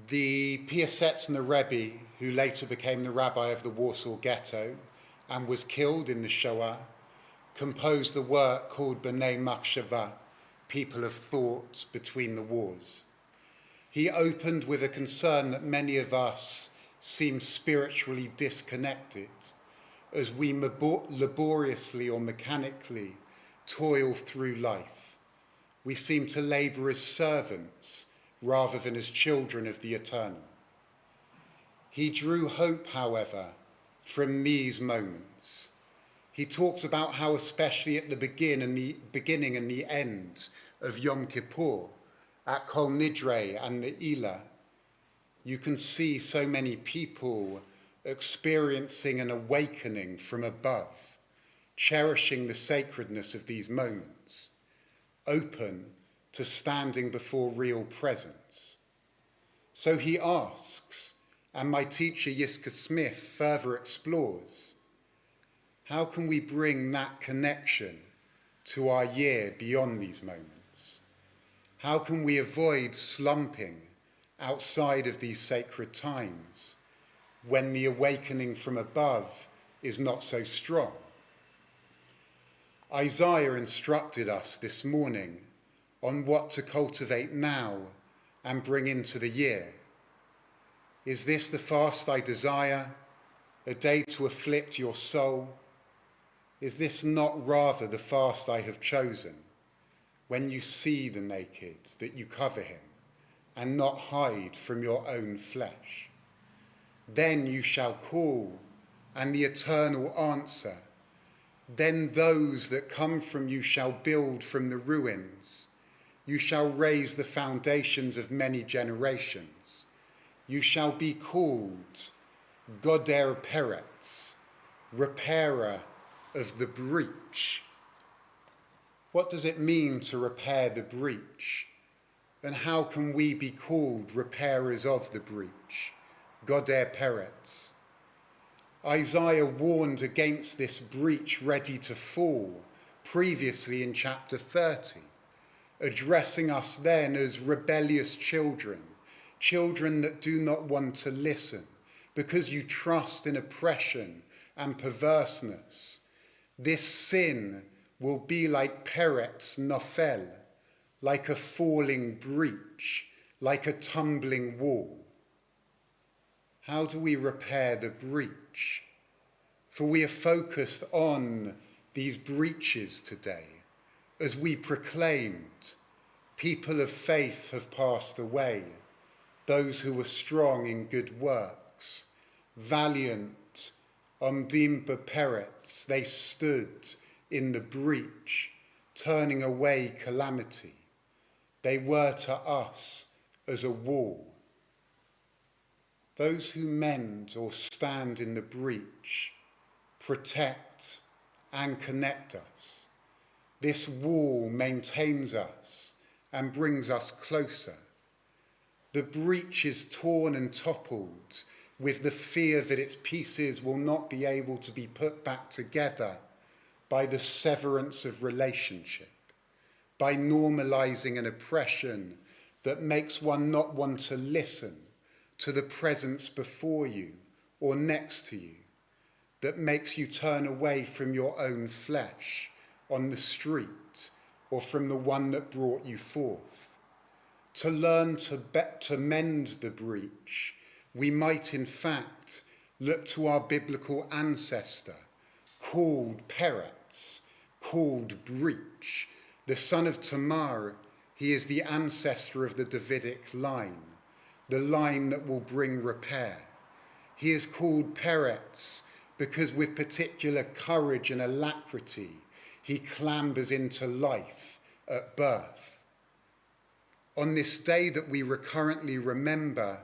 The Piasecz and the Rabbi, who later became the rabbi of the Warsaw Ghetto and was killed in the Shoah, composed the work called B'nai Machshava, People of Thought Between the Wars. He opened with a concern that many of us seem spiritually disconnected as we laboriously or mechanically toil through life. We seem to labor as servants rather than as children of the eternal. He drew hope, however, from these moments. He talks about how, especially at the beginning and the end of Yom Kippur, at Kol Nidre and the Ila, you can see so many people experiencing an awakening from above, cherishing the sacredness of these moments, open to standing before real presence. So he asks, and my teacher Yizkor Smith further explores, how can we bring that connection to our year beyond these moments? How can we avoid slumping outside of these sacred times when the awakening from above is not so strong? Isaiah instructed us this morning on what to cultivate now and bring into the year. Is this the fast I desire, a day to afflict your soul? Is this not rather the fast I have chosen, when you see the naked, that you cover him, and not hide from your own flesh? Then you shall call, and the eternal answer. Then those that come from you shall build from the ruins. You shall raise the foundations of many generations. You shall be called Goder Peretz, repairer of the breach. What does it mean to repair the breach? And how can we be called repairers of the breach? Goder Peretz. Isaiah warned against this breach ready to fall previously in chapter 30, addressing us then as rebellious children, children that do not want to listen because you trust in oppression and perverseness. This sin will be like Peretz Nofel, like a falling breach, like a tumbling wall. How do we repair the breach? For we are focused on these breaches today. As we proclaimed, people of faith have passed away, those who were strong in good works, valiant, omdim beperetz, they stood in the breach, turning away calamity. They were to us as a wall. Those who mend or stand in the breach protect and connect us. This wall maintains us and brings us closer. The breach is torn and toppled with the fear that its pieces will not be able to be put back together by the severance of relationship, by normalizing an oppression that makes one not want to listen to the presence before you or next to you, that makes you turn away from your own flesh on the street or from the one that brought you forth. To learn to mend the breach, we might in fact look to our biblical ancestor, called Peretz, called breach, the son of Tamar. He is the ancestor of the Davidic line, the line that will bring repair. He is called Peretz because with particular courage and alacrity, he clambers into life at birth. On this day that we recurrently remember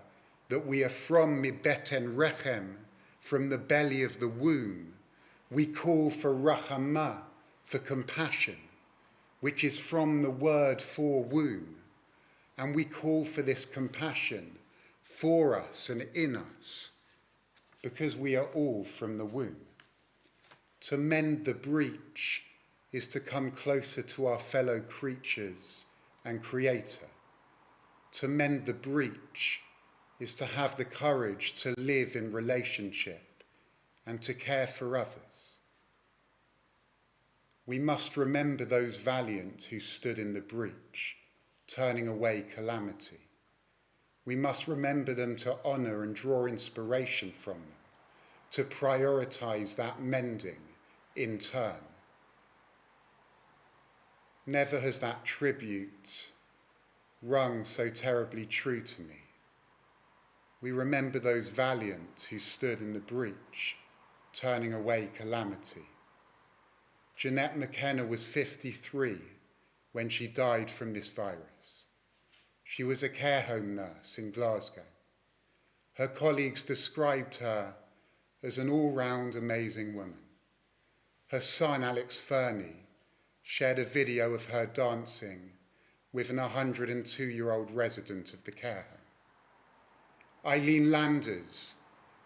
that we are from Mibeten Rechem, from the belly of the womb, we call for Rachamah, for compassion, which is from the word for womb. And we call for this compassion for us and in us, because we are all from the womb. To mend the breach is to come closer to our fellow creatures and Creator. To mend the breach is to have the courage to live in relationship and to care for others. We must remember those valiant who stood in the breach, turning away calamity. We must remember them to honour and draw inspiration from them, to prioritise that mending in turn. Never has that tribute rung so terribly true to me. We remember those valiant who stood in the breach, turning away calamity. Jeanette McKenna was 53 when she died from this virus. She was a care home nurse in Glasgow. Her colleagues described her as an all-round amazing woman. Her son, Alex Fernie, shared a video of her dancing with an 102-year-old resident of the care home. Eileen Landers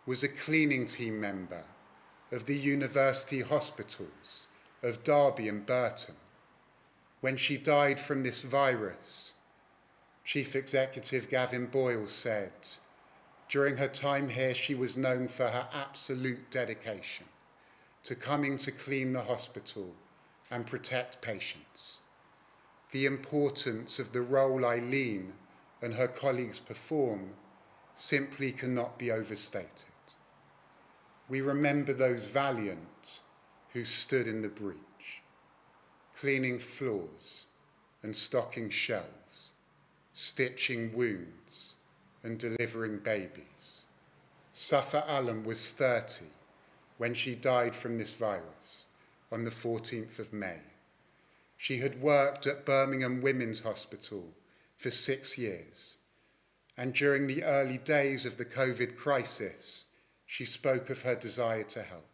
was a cleaning team member of the university hospitals of Derby and Burton. When she died from this virus, Chief Executive Gavin Boyle said, during her time here, she was known for her absolute dedication to coming to clean the hospital and protect patients. The importance of the role Eileen and her colleagues perform simply cannot be overstated. We remember those valiant who stood in the breach, cleaning floors and stocking shelves, stitching wounds and delivering babies. Safa Alam was 30 when she died from this virus on the 14th of May. She had worked at Birmingham Women's Hospital for 6 years, and during the early days of the COVID crisis, she spoke of her desire to help.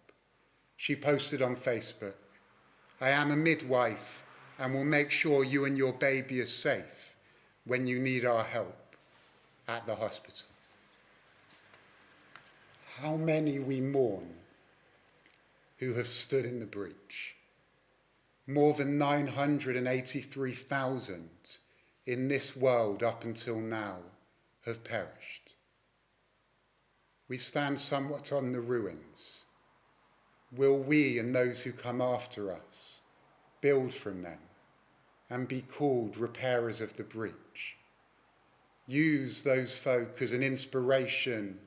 She posted on Facebook, "I am a midwife and will make sure you and your baby are safe when you need our help at the hospital." How many we mourn who have stood in the breach. More than 983,000 in this world up until now have perished. We stand somewhat on the ruins. Will we and those who come after us build from them and be called repairers of the breach? Use those folk as an inspiration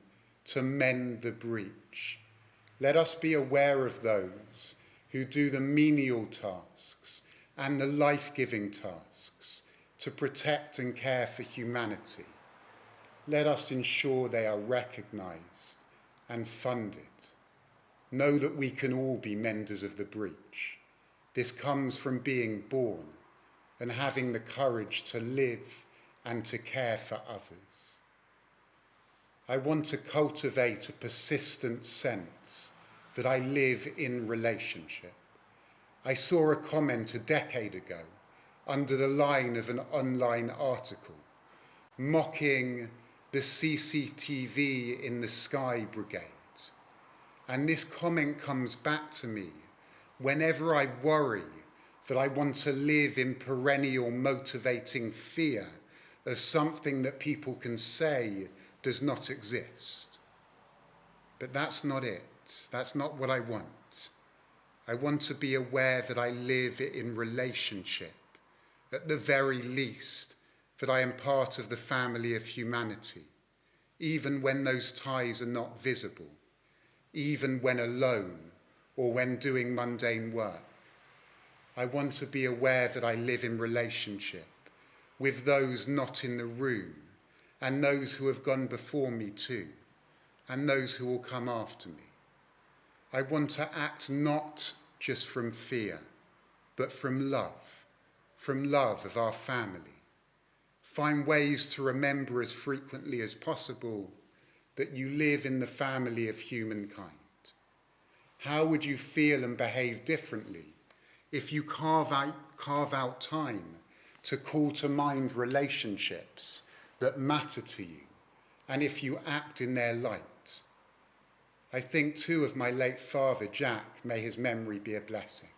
to mend the breach. Let us be aware of those who do the menial tasks and the life-giving tasks to protect and care for humanity. Let us ensure they are recognised and funded. Know that we can all be menders of the breach. This comes from being born and having the courage to live and to care for others. I want to cultivate a persistent sense that I live in relationship. I saw a comment a decade ago under the line of an online article mocking the CCTV in the Sky Brigade. And this comment comes back to me whenever I worry that I want to live in perennial motivating fear of something that people can say does not exist. But that's not it. That's not what I want. I want to be aware that I live in relationship, at the very least, that I am part of the family of humanity, even when those ties are not visible, even when alone or when doing mundane work. I want to be aware that I live in relationship with those not in the room and those who have gone before me too, and those who will come after me. I want to act not just from fear, but from love of our family. Find ways to remember as frequently as possible that you live in the family of humankind. How would you feel and behave differently if you carve out time to call to mind relationships that matter to you, and if you act in their light? I think too of my late father, Jack, may his memory be a blessing,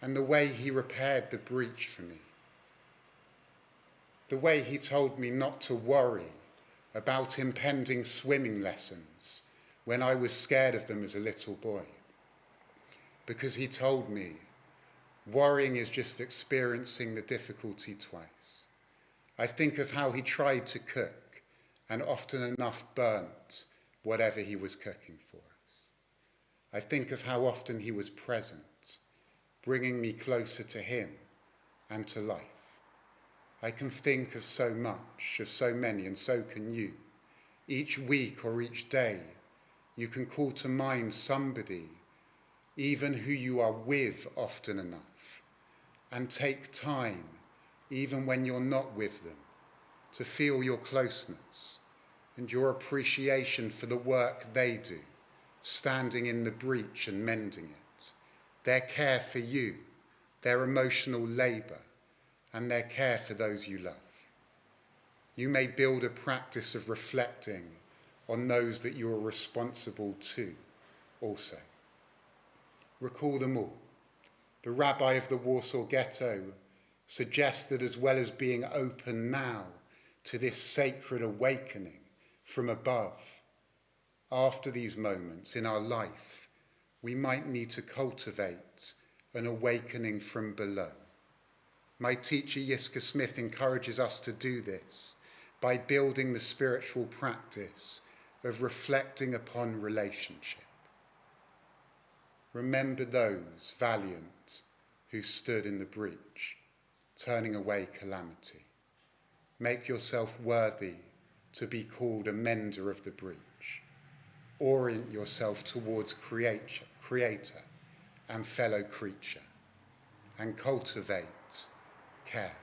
and the way he repaired the breach for me. The way he told me not to worry about impending swimming lessons when I was scared of them as a little boy, because he told me worrying is just experiencing the difficulty twice. I think of how he tried to cook and often enough burnt whatever he was cooking for us. I think of how often he was present, bringing me closer to him and to life. I can think of so much, of so many, and so can you. Each week or each day, you can call to mind somebody, even who you are with often enough, and take time, even when you're not with them, to feel your closeness and your appreciation for the work they do, standing in the breach and mending it, their care for you, their emotional labour, and their care for those you love. You may build a practice of reflecting on those that you are responsible to also. Recall them all. The Rabbi of the Warsaw Ghetto suggests that as well as being open now to this sacred awakening from above, after these moments in our life, we might need to cultivate an awakening from below. My teacher Yizkor Smith encourages us to do this by building the spiritual practice of reflecting upon relationship. Remember those valiant who stood in the breach, turning away calamity. Make yourself worthy to be called a mender of the breach. Orient yourself towards creator and fellow creature, and cultivate care.